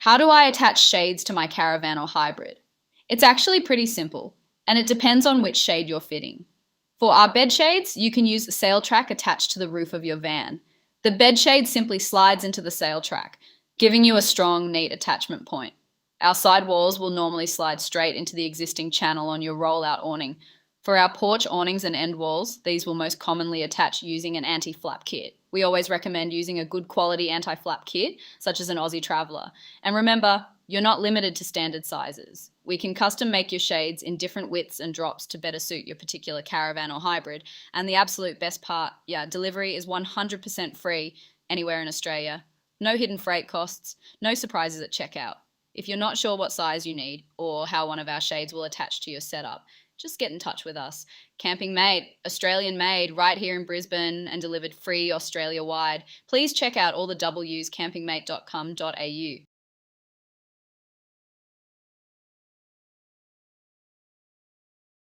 How do I attach shades to my Caravan or hybrid? It's actually pretty simple, and it depends on which shade you're fitting. For our bed shades, you can use a sail track attached to the roof of your van. The bed shade simply slides into the sail track, giving you a strong, neat attachment point. Our side walls will normally slide straight into the existing channel on your roll-out awning. For our porch awnings and end walls, these will most commonly attach using an anti-flap kit. We always recommend using a good quality anti-flap kit, such as an Aussie Traveller. And remember, you're not limited to standard sizes. We can custom make your shades in different widths and drops to better suit your particular caravan or hybrid. And the absolute best part, delivery is 100% free anywhere in Australia. No hidden freight costs, no surprises at checkout. If you're not sure what size you need or how one of our shades will attach to your setup, just get in touch with us. Camping made, Australian made, right here in Brisbane and delivered free Australia-wide. Please check out all the W's campingmate.com.au.